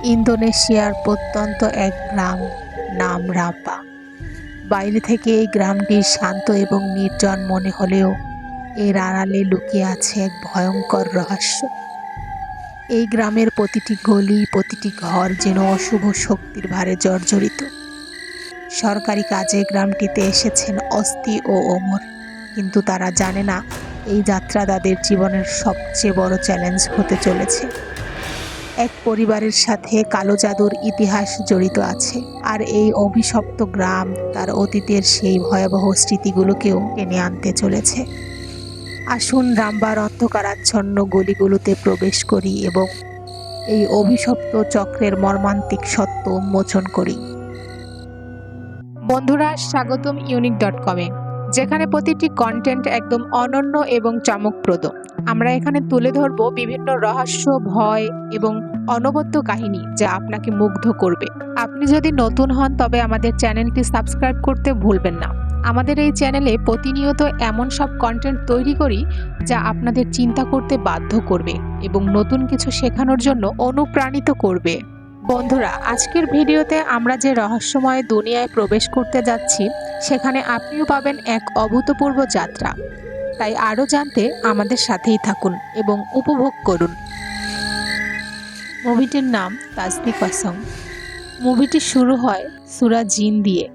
ইন্দোনেশিয়ার প্রত্যন্ত এক গ্রাম, নাম রাম্বা। বাইরে থেকে এই গ্রামটি শান্ত এবং নির্জন মনে হলেও এর আড়ালে লুকিয়ে আছে এক ভয়ঙ্কর রহস্য। এই গ্রামের প্রতিটি গলি, প্রতিটি ঘর যেন অশুভ শক্তির ভারে জর্জরিত। সরকারি কাজে গ্রামটিতে এসেছেন অস্তি ও ওমর, কিন্তু তারা জানে না এই যাত্রা তাদের জীবনের সবচেয়ে বড় চ্যালেঞ্জ হতে চলেছে। এক পরিবারের সাথে কালো জাদুর ইতিহাস জড়িত আছে, আর এই অভিশপ্ত গ্রাম তার অতীতের সেই ভয়াবহ স্মৃতিগুলোকেও টেনে আনতে চলেছে। আসুন রাম্বার অন্ধকারাচ্ছন্ন গলিগুলোতে প্রবেশ করি এবং এই অভিশপ্ত চক্রের মর্মান্তিক সত্য উন্মোচন করি। বন্ধুরা, স্বাগতম ইউনিক.com-এ, যেখানে প্রতিটি কন্টেন্ট একদম অনন্য এবং চমকপ্রদ। আমরা এখানে তুলে ধরব বিভিন্ন রহস্য, ভয় এবং অনবদ্য কাহিনী যা আপনাকে মুগ্ধ করবে। আপনি যদি নতুন হন তবে আমাদের চ্যানেলটি সাবস্ক্রাইব করতে ভুলবেন না। আমাদের এই চ্যানেলে প্রতিনিয়ত এমন সব কন্টেন্ট তৈরি করি যা আপনাদের চিন্তা করতে বাধ্য করবে এবং নতুন কিছু শেখানোর জন্য অনুপ্রাণিত করবে। বন্ধুরা, আজকের ভিডিওতে আমরা যে রহস্যময় দুনিয়ায় প্রবেশ করতে যাচ্ছি সেখানে আপনিও পাবেন এক অভূতপূর্ব যাত্রা। তাই আরও জানতে আমাদের সাথেই থাকুন এবং উপভোগ করুন। মুভিটির নাম তাজদি কসম। মুভিটি শুরু হয় সূরা জিন দিয়ে।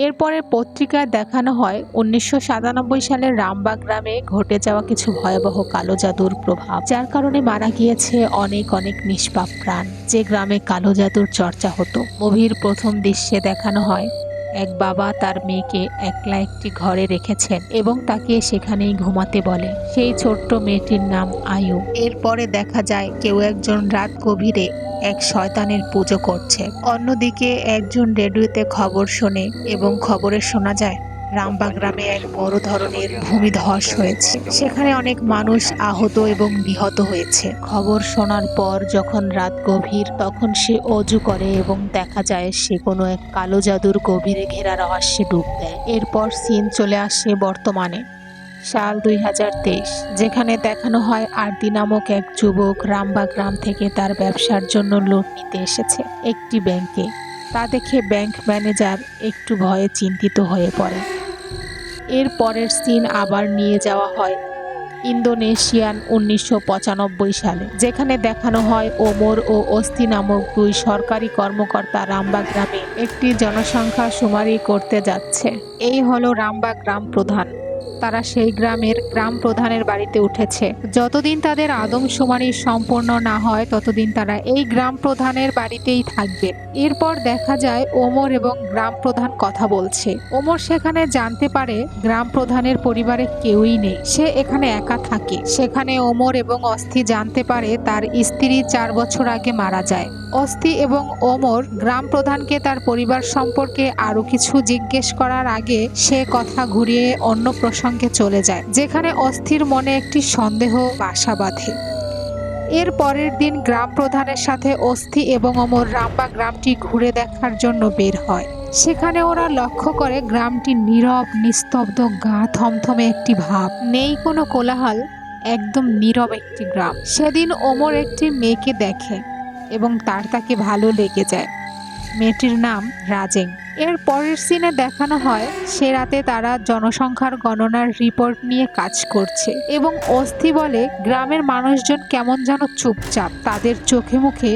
এরপরে পত্রিকায় দেখানো হয় 1997 সালের রামবাগ গ্রামে ঘটে যাওয়া কিছু ভয়াবহ কালো জাদুর প্রভাব, যার কারণে মারা গিয়েছে অনেক অনেক নিষ্পাপ প্রাণ। যে গ্রামে কালো জাদুর চর্চা হতো। মুভির প্রথম দৃশ্যে দেখানো হয় এক বাবা তার মেয়েকে একলা একটি ঘরে রেখেছেন এবং তাকে সেখানেই ঘুমাতে বলে। সেই ছোট্ট মেয়েটির নাম আয়ু। এরপরে দেখা যায় কেউ একজন রাত গভীরে এক শয়তানের পুজো করছে। অন্যদিকে একজন রেডিওতে খবর শোনে এবং খবরে শোনা যায় রামবা গ্রামে এক বড় ধরনের ভূমিধস হয়েছে। সেখানে অনেক মানুষ আহত এবং নিহত হয়েছে। খবর শোনার পর যখন রাত গভীর, তখন সে অজু করে এবং দেখা যায় সে কোনো এক কালো জাদুর গভীরে ঘেরা রহস্যে ডুব দেয়। এরপর সিন চলে আসে বর্তমানে, সাল 2023, যেখানে দেখানো হয় আরতি নামক এক যুবক রামবা গ্রাম থেকে তার ব্যবসার জন্য লোন নিতে এসেছে একটি ব্যাংকে। তা দেখে ব্যাংক ম্যানেজার একটু ভয়ে চিন্তিত হয়ে পড়ে। এর পরের সিন আবার নিয়ে যাওয়া হয় ইন্দোনেশিয়ান 1995 সালে, যেখানে দেখানো হয় ওমর ও অস্তি নামক দুই সরকারি কর্মকর্তা রামবা গ্রামে একটি জনসংখ্যা শুমারি করতে যাচ্ছে। এই হলো রামবা গ্রাম প্রধান। তারা সেই গ্রামের গ্রাম প্রধানের বাড়িতে উঠেছে। যতদিন তাদের আদমশুমারি সম্পূর্ণ না হয় ততদিন তারা এই গ্রাম প্রধানের বাড়িতেই থাকবে। এরপর দেখা যায় ওমর এবং গ্রাম প্রধান কথা বলছে। ওমর সেখানে জানতে পারে গ্রাম প্রধানের পরিবারে কেউই নেই, সে এখানে একা থাকে। সেখানে ওমর এবং অস্থি জানতে পারে তার স্ত্রী 4 বছর আগে মারা যায়। অস্থি এবং ওমর গ্রাম প্রধানকে তার পরিবার সম্পর্কে আরো কিছু জিজ্ঞেস করার আগে সে কথা ঘুরিয়ে অন্য প্রসঙ্গে চলে যায়, যেখানে অস্থির মনে একটি সন্দেহ বাসা বাঁধে। এর পরের দিন গ্রাম প্রধানের সাথে অস্থি এবং ওমর রামবা গ্রামটি ঘুরে দেখার জন্য বের হয়। সেখানে ওরা লক্ষ্য করে গ্রামটি নীরব, নিস্তব্ধ, গা থমথমে একটি ভাব। নেই কোনো কোলাহল, একদম নীরব একটি গ্রাম। সেদিন ওমর একটি মেয়েকে দেখে এবং তাকে ভালো লেগে যায়। মেয়েটির নাম রাজেং। এর পরের সিনে দেখানো হয় সে রাতে তারা জনসংখ্যার গণনার রিপোর্ট নিয়ে কাজ করছে এবং অস্থি বলে গ্রামের মানুষজন কেমন যেন চুপচাপ, তাদের চোখে মুখে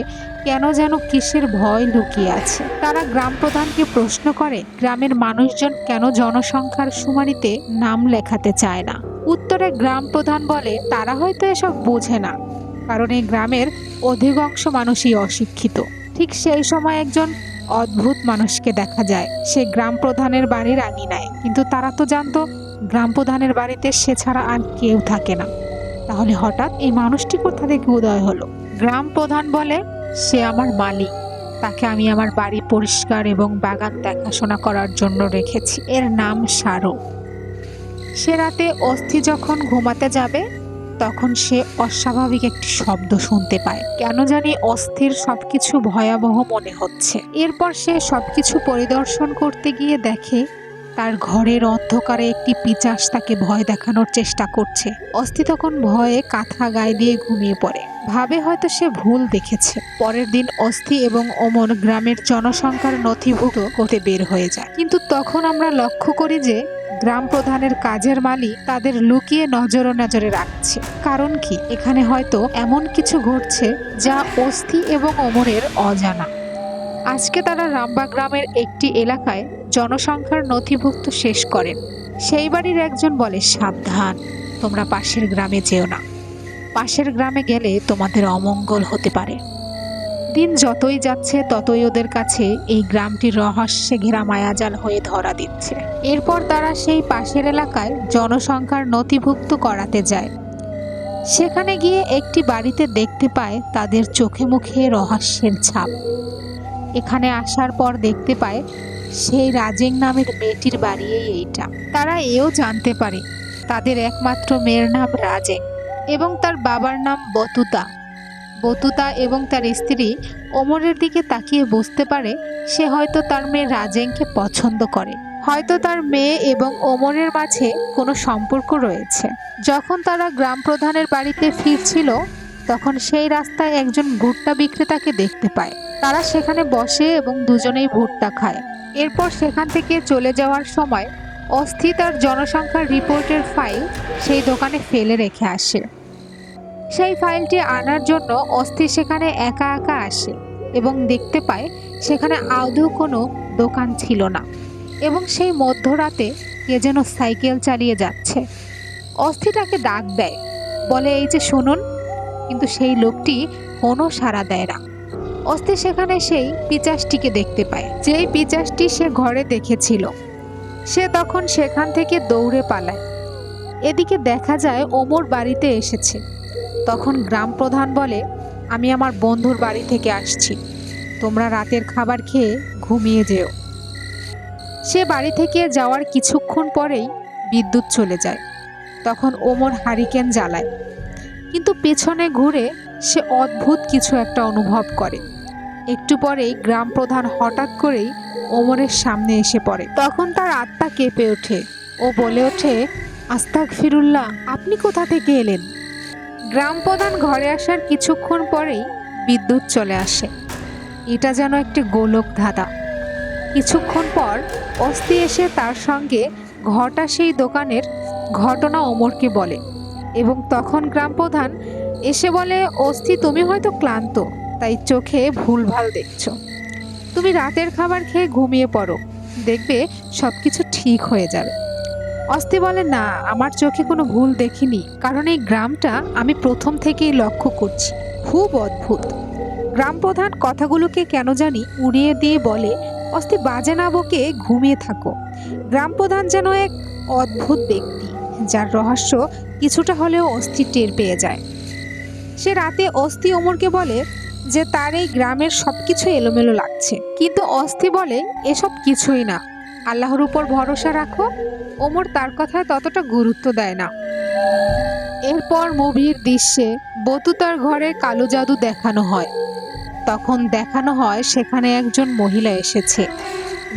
কেন যেন কিসের ভয় লুকিয়ে আছে। তারা গ্রাম প্রধানকে প্রশ্ন করে গ্রামের মানুষজন কেন জনসংখ্যার শুমারিতে নাম লেখাতে চায় না। উত্তরে গ্রাম প্রধান বলে তারা হয়তো এসব বোঝে না, কারণ এই গ্রামের অধিকাংশ মানুষই অশিক্ষিত। ঠিক সেই সময় একজন অদ্ভুত মানুষকে দেখা যায়। সে গ্রাম প্রধানের বাড়ির আঙিনায়, কিন্তু তারা তো জানতো গ্রাম প্রধানের বাড়িতে সে ছাড়া আর কেউ থাকে না। তাহলে হঠাৎ এই মানুষটি কোথা থেকে উদয় হলো? গ্রাম প্রধান বলে সে আমার মালিক, তাকে আমি আমার বাড়ি পরিষ্কার এবং বাগান দেখাশোনা করার জন্য রেখেছি। এর নাম সারো। সে রাতে অস্থি যখন ঘুমাতে যাবে তখন সে অস্বাভাবিক একটি শব্দ শুনতে পায়। কেন জানি অস্থির সবকিছু ভয়াবহ মনে হচ্ছে। এরপর সে সবকিছু পরিদর্শন করতে গিয়ে দেখে তার ঘরের অন্ধকারে একটি পিশাচ তাকে ভয় দেখানোর চেষ্টা করছে। অস্থি তখন ভয়ে কাঁথা গায়ে দিয়ে ঘুমিয়ে পড়ে, ভাবে হয়তো সে ভুল দেখেছে। পরের দিন অস্থি এবং ওমর গ্রামের জনসংখ্যার নথিভুক্ত করতে বের হয়ে যায়, কিন্তু তখন আমরা লক্ষ্য করি যে গ্রাম প্রধানের কাজের মালিক তাদের লুকিয়ে নজরে রাখছে। কারণ কি, এখানে হয়তো এমন কিছু ঘটছে যা অস্থি এবং ওমরের অজানা। আজকে তারা রামবাগ গ্রামের একটি এলাকায় জনসংখ্যার নথিভুক্ত শেষ করেন। সেই বাড়ির একজন বলে, সাবধান, তোমরা পাশের গ্রামে যেও না, পাশের গ্রামে গেলে তোমাদের অমঙ্গল হতে পারে। দিন যতই যাচ্ছে ততই ওদের কাছে এই গ্রামটি রহস্যে ঘেরা মায়াজাল হয়ে ধরা দিচ্ছে। এরপর তারা সেই পাশের এলাকায় জনসংখ্যার নথিভুক্ত করাতে যায়। সেখানে গিয়ে একটি বাড়িতে দেখতে পায় তাদের চোখে মুখে রহস্যের ছাপ। এখানে আসার পর দেখতে পায় সেই রাজেং নামের মেয়েটির বাড়ি এইটা। তারা এও জানতে পারে তাদের একমাত্র মেয়ের নাম রাজেং এবং তার বাবার নাম বতুতা এবং তার স্ত্রী ওমরের দিকে তাকিয়ে বুঝতে পারে সে হয়তো তার মেয়ে রাজেংকে পছন্দ করে, হয়তো তার মেয়ে এবং ওমরের মাঝে কোনো সম্পর্ক রয়েছে। যখন তারা গ্রাম প্রধানের বাড়িতে ফিরছিল তখন সেই রাস্তায় একজন ভুট্টা বিক্রেতাকে দেখতে পায়। তারা সেখানে বসে এবং দুজনেই ভুট্টা খায়। এরপর সেখান থেকে চলে যাওয়ার সময় অস্থি তার জনসংখ্যার রিপোর্টের ফাইল সেই দোকানে ফেলে রেখে আসে। সেই ফাইলটি আনার জন্য অস্থি সেখানে একা একা আসে এবং দেখতে পায় সেখানে আদৌ কোনো দোকান ছিল না এবং সেই মধ্যরাতে কে যেন সাইকেল চালিয়ে যাচ্ছে। অস্থি তাকে ডাক দেয়, বলে, এই যে শুনুন, কিন্তু সেই লোকটি কোনো সাড়া দেয় না। অস্থি সেখানে সেই পিশাচটিকে দেখতে পায়, যেই পিশাচটি সে ঘরে দেখেছিল। সে তখন সেখান থেকে দৌড়ে পালায়। এদিকে দেখা যায় ওমর বাড়িতে এসেছে। তখন গ্রাম প্রধান বলে, আমি আমার বন্ধুর বাড়ি থেকে আসছি, তোমরা রাতের খাবার খেয়ে ঘুমিয়ে যেও। সে বাড়ি থেকে যাওয়ার কিছুক্ষণ পরেই বিদ্যুৎ চলে যায়। তখন ওমর হারিকেন জ্বালায়, কিন্তু পেছনে ঘুরে সে অদ্ভুত কিছু একটা অনুভব করে। একটু পরেই গ্রাম প্রধান হঠাৎ করেই ওমরের সামনে এসে পড়ে। তখন তার আত্মা কেঁপে ওঠে। ও বলে ওঠে, আস্তাগফিরুল্লাহ, আপনি কোথা থেকে এলেন? গ্রাম প্রধান ঘরে আসার কিছুক্ষণ পরেই বিদ্যুৎ চলে আসে। এটা যেন একটি গোলক ধাঁধা। কিছুক্ষণ পর অস্থি এসে তার সঙ্গে ঘটা সেই দোকানের ঘটনা ওমরকে বলে এবং তখন গ্রাম প্রধান এসে বলে, অস্থি, তুমি হয়তো ক্লান্ত, তাই চোখে ভুলভাল দেখছো। তুমি রাতের খাবার খেয়ে ঘুমিয়ে পড়ো, দেখবে সবকিছু ঠিক হয়ে যাবে। অস্থি বলে, না, আমার চোখে কোনো ভুল দেখিনি, কারণ এই গ্রামটা আমি প্রথম থেকেই লক্ষ্য করছি, খুব অদ্ভুত। গ্রাম প্রধান কথাগুলোকে কেন জানি উড়িয়ে দিয়ে বলে, অস্থি, বাজে না বকে ঘুমিয়ে থাকো। গ্রাম প্রধান যেন এক অদ্ভুত ব্যক্তি, যার রহস্য কিছুটা হলেও অস্থি টের পেয়ে যায়। সে রাতে অস্থি ওমরকে বলে যে তার এই গ্রামের সবকিছু এলোমেলো লাগছে, কিন্তু অস্থি বলে, এসব কিছুই না, আল্লাহর উপর ভরসা রাখো। ওমর তার কথায় ততটা গুরুত্ব দেয় না। এরপর মুভির দৃশ্যে বতুতার ঘরে কালো জাদু দেখানো হয়। তখন দেখানো হয় সেখানে একজন মহিলা এসেছে,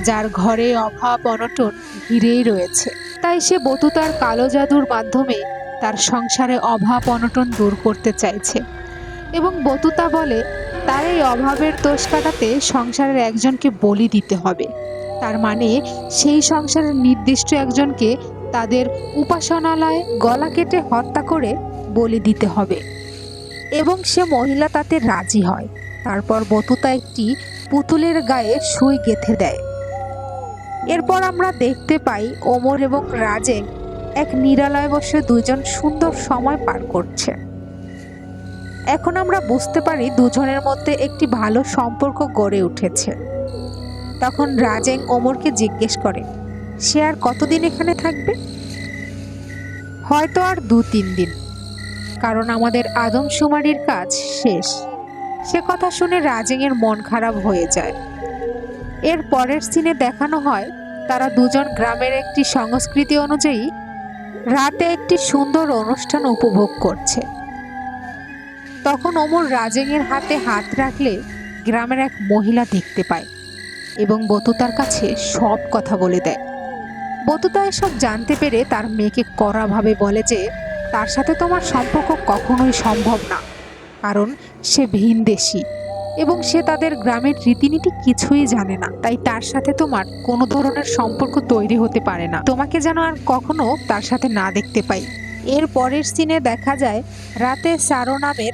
যার ঘরে অভাব অনটন ঘিরেই রয়েছে। তাই সে বতুতার কালো জাদুর মাধ্যমে তার সংসারে অভাব অনটন দূর করতে চাইছে এবং বতুতা বলে তার এই অভাবের দোষ কাটাতে সংসারের একজনকে বলি দিতে হবে। তার মানে সেই সংসারের নির্দিষ্ট একজনকে তাদের উপাসনালয়ে গলা কেটে হত্যা করে বলি দিতে হবে এবং সে মহিলা তাতে রাজি হয়। তারপর বতুতা একটি পুতুলের গায়ে সুই গেঁথে দেয়। এরপর আমরা দেখতে পাই ওমর এবং রাজেং এক নিরালয়ে বসে দুজন সুন্দর সময় পার করছে। এখন আমরা বুঝতে পারি দুজনের মধ্যে একটি ভালো সম্পর্ক গড়ে উঠেছে। তখন রাজেং ওমরকে জিজ্ঞেস করে, সে আর কতদিন এখানে থাকবে? হয়তো আর 2-3 দিন, কারণ আমাদের আদমশুমারির কাজ শেষ। সে কথা শুনে রাজেংয়ের মন খারাপ হয়ে যায়। এর পরের সিনে দেখানো হয় তারা দুজন গ্রামের একটি সংস্কৃতি অনুযায়ী রাতে একটি সুন্দর অনুষ্ঠান উপভোগ করছে। তখন ওমর রাজেংয়ের হাতে হাত রাখলে গ্রামের এক মহিলা দেখতে পায় এবং বতুতার কাছে সব কথা বলে দেয়। বতুতা এসব জানতে পেরে তার মেয়েকে কড়াভাবে বলে যে তার সাথে তোমার সম্পর্ক কখনোই সম্ভব না, কারণ সে ভিনদেশী এবং সে তাদের গ্রামের রীতিনীতি কিছুই জানে না। তাই তার সাথে তোমার কোনো ধরনের সম্পর্ক তৈরি হতে পারে না। তোমাকে যেন আর কখনো তার সাথে না দেখতে পাই। এর পরের সিনে দেখা যায় রাতে সারো নামের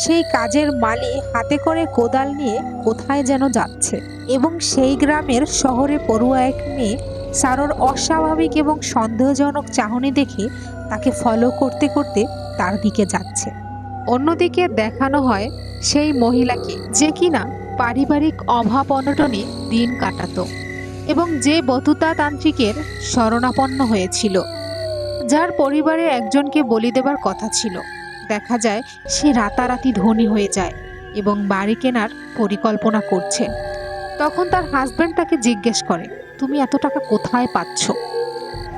সেই কাজের মালি হাতে করে কোদাল নিয়ে কোথায় যেন যাচ্ছে এবং সেই গ্রামের শহরে পড়ুয়া এক মেয়ে সারোর অস্বাভাবিক এবং সন্দেহজনক চাহনি দেখে তাকে ফলো করতে করতে তার দিকে যাচ্ছে। অন্যদিকে দেখানো হয় সেই মহিলাকে যে কিনা পারিবারিক অভাব অনটনে দিন কাটাতো এবং যে বতুতা তান্ত্রিকের শরণাপন্ন হয়েছিল, যার পরিবারে একজনকে বলি দেবার কথা ছিল। দেখা যায় সে রাতারাতি ধনী হয়ে যায় এবং বাড়ি কেনার পরিকল্পনা করছে। তখন তার হাজবেন্ড তাকে জিজ্ঞেস করে, তুমি এত টাকা কোথায় পাচ্ছ?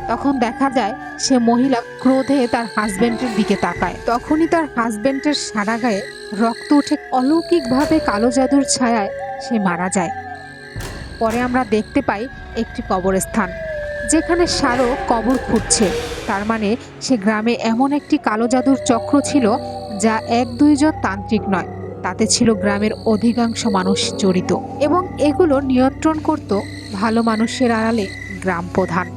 তখন দেখা যায় সে মহিলা ক্রোধে তার হাজবেন্ডের দিকে তাকায়। তখনই তার হাজবেন্ডের সারা গায়ে রক্ত উঠে অলৌকিকভাবে কালো জাদুর ছায়ায় সে মারা যায়। পরে আমরা দেখতে পাই একটি কবরস্থান, যেখানে সারো কবর খুঁড়ছে। তার মানে সে গ্রামে এমন একটি কালো জাদুর চক্র ছিল যা এক দুইজন তান্ত্রিক নয়, তাতে ছিল গ্রামের অধিকাংশ মানুষ জড়িত এবং এগুলো নিয়ন্ত্রণ করত ভালো মানুষের আড়ালে গ্রাম প্রধান।